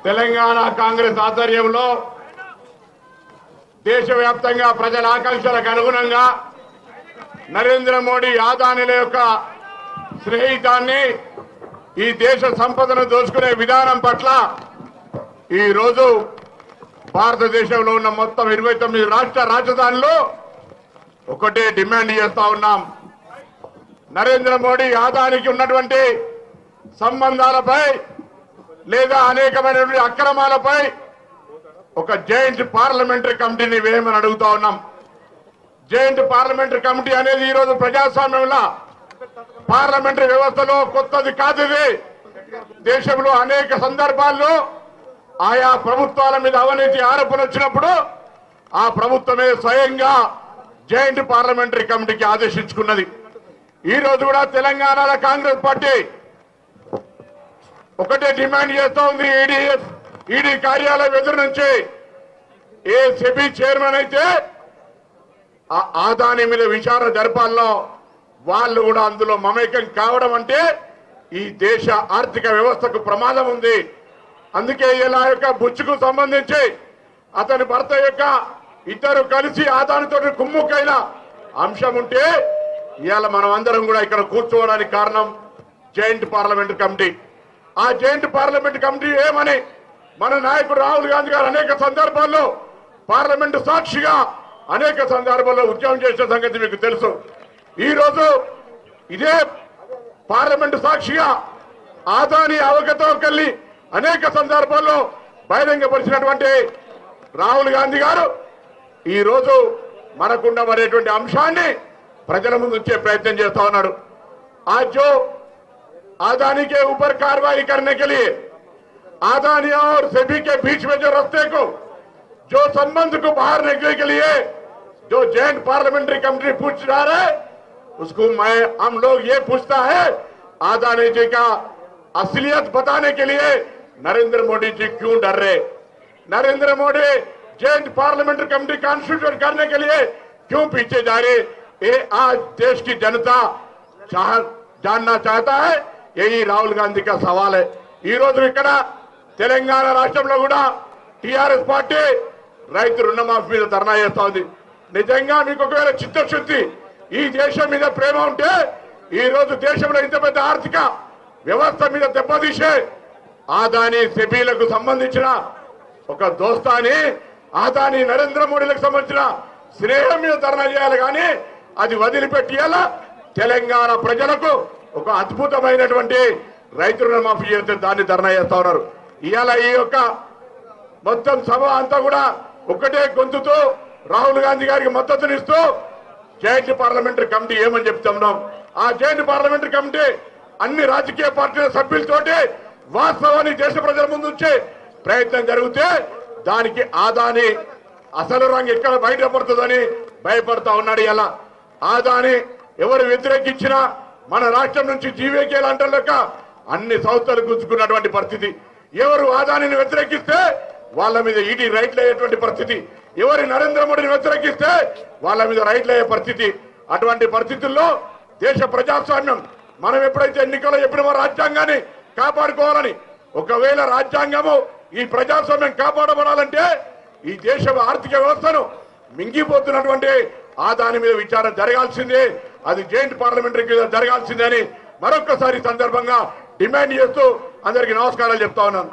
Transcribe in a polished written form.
తెలంగాణ కాంగ్రెస్ ఆధ్వర్యంలో దేశవ్యాప్తంగా ప్రజల ఆకాంక్షలకు అనుగుణంగా నరేంద్ర మోడీ ఆదానిల యొక్క స్నేహితాన్ని ఈ దేశ సంపదను దోచుకునే విధానం పట్ల ఈ రోజు భారతదేశంలో ఉన్న మొత్తం 29 రాష్ట్ర రాజధానులు ఒకటే డిమాండ్ చేస్తా ఉన్నాం. నరేంద్ర మోడీ ఆదానికి ఉన్నటువంటి సంబంధాలపై లేదా అనేకమైనటువంటి అక్రమాలపై ఒక జాయింట్ పార్లమెంటరీ కమిటీని వేయమని అడుగుతా ఉన్నాం. జాయింట్ పార్లమెంటరీ కమిటీ అనేది ఈ రోజు ప్రజాస్వామ్యంలో పార్లమెంటరీ వ్యవస్థలో కొత్తది కాదు. ఇది దేశంలో అనేక సందర్భాల్లో ఆయా ప్రభుత్వాల మీద అవినీతి ఆరోపణలు వచ్చినప్పుడు ఆ ప్రభుత్వమే స్వయంగా జాయింట్ పార్లమెంటరీ కమిటీకి ఆదేశించుకున్నది. ఈ రోజు కూడా తెలంగాణలో కాంగ్రెస్ పార్టీ ఒకటే డిమాండ్ చేస్తూ ఉంది. ఈడీ కార్యాలయం ఎదురు నుంచి ఏ సెబీ చైర్మన్ అయితే ఆ ఆదాని మీద విచారణ జరపాల్లో వాళ్ళు కూడా అందులో మమేకం కావడం అంటే ఈ దేశ ఆర్థిక వ్యవస్థకు ప్రమాదం ఉంది. అందుకే ఇలా యొక్క బుచ్చుకు సంబంధించి అతని భర్త యొక్క ఇద్దరు కలిసి ఆదానితో కుమ్ముకైన అంశం ఉంటే ఇవాళ మనం అందరం కూడా ఇక్కడ కూర్చోవడానికి కారణం జాయింట్ పార్లమెంటరీ కమిటీ. ఆ జాయింట్ పార్లమెంటరీ కమిటీ ఏమని మన నాయకుడు రాహుల్ గాంధీ గారు అనేక సందర్భాల్లో పార్లమెంటు సాక్షిగా అనేక సందర్భాల్లో ఉద్యమం చేసే సంగతి మీకు తెలుసు. ఈ రోజు ఇదే పార్లమెంటు సాక్షిగా ఆదాని అవకతవకల్ని అనేక సందర్భాల్లో బహిరంగపరిచినటువంటి రాహుల్ గాంధీ గారు ఈ రోజు మనకుండబడేటువంటి అంశాన్ని ప్రజల ముందు ఉంచే ప్రయత్నం చేస్తా ఉన్నాడు. आज जो आदानी के ऊपर कार्रवाई करने के लिए आदानी और सेबी के बीच में जो रास्ते को जो संबंध को बाहर निकलने के लिए जो जॉइंट पार्लियामेंट्री कमेटी पूछ रहा है उसको हम लोग ये पूछता है आदानी जी का असलियत बताने के लिए नरेंद्र मोदी जी क्यों डर रहे? Narendra Modi joint parliamentary committee constitute करने के लिए क्यों पीछे जा रहे? ये आज देश की जनता जानना चाहता है. यही राहुल गांधी का सवाल है. ఈ రోజు ఇక్కడ తెలంగాణ రాష్ట్రంలో కూడా టిఆర్ఎస్ పార్టీ రైతు రుణమాఫీ మీద ధర్నా చేస్తా ఉంది. నిజంగా మీకు ఒకవేళ చిత్తశుద్ధి ఈ దేశం మీద ప్రేమ ఉంటే ఈ రోజు దేశంలో ఇంత పెద్ద ఆర్థిక వ్యవస్థ మీద దెబ్బతీసే ఆదాని సెబీలకు సంబంధించిన ఒక దోస్తాని ఆదాని నరేంద్ర మోడీలకు సంబంధించిన స్నేహం మీద ధర్నా చేయాలి. కానీ అది వదిలిపెట్టియాలా తెలంగాణ ప్రజలకు ఒక అద్భుతమైనటువంటి రైతు రుణమాఫీ చేస్తే దాన్ని ధర్నా చేస్తా ఉన్నారు. ఇవాళ ఈ యొక్క మొత్తం సభ అంతా కూడా ఒకటే గొంతుతో రాహుల్ గాంధీ గారికి మద్దతునిస్తూ జాయింట్ పార్లమెంటరీ కమిటీ ఏమని చెప్తున్నాం. ఆ జాయింట్ పార్లమెంటరీ కమిటీ అన్ని రాజకీయ పార్టీల సభ్యులతోటి వాస్తవాన్ని దేశ ప్రజల ముందు ఉంచే ప్రయత్నం జరిగితే దానికి ఆదాని అసలు రంగు ఎక్కడ బయటపడుతుందని భయపడతా ఉన్నాడు. ఇలా ఆదాని ఎవరు వ్యతిరేకించినా మన రాష్ట్రం నుంచి జీవేకేలు అంటే లెక్క అన్ని సంస్థలు గుంజుకున్నటువంటి పరిస్థితి. ఎవరు ఆదానిని వ్యతిరేకిస్తే వాళ్ళ మీద ఈడీ రైట్లు అయ్యేటువంటి పరిస్థితి. ఎవరి నరేంద్ర మోడీని వ్యతిరేకిస్తే వాళ్ళ మీద రైట్లు అయ్యే పరిస్థితి. అటువంటి పరిస్థితుల్లో దేశ ప్రజాస్వామ్యం మనం ఎప్పుడైతే ఎన్నికల్లో చెప్పిన రాజ్యాంగాన్ని కాపాడుకోవాలని ఒకవేళ రాజ్యాంగము ఈ ప్రజాస్వామ్యం కాపాడబడాలంటే ఈ దేశ ఆర్థిక వ్యవస్థను మింగిపోతున్నటువంటి ఆదాని మీద విచారణ జరగాల్సిందే. అది జాయింట్ పార్లమెంటరీ జరగాల్సిందే అని మరొకసారి సందర్భంగా డిమాండ్ చేస్తూ అందరికీ నమస్కారాలు చెప్తా ఉన్నాను.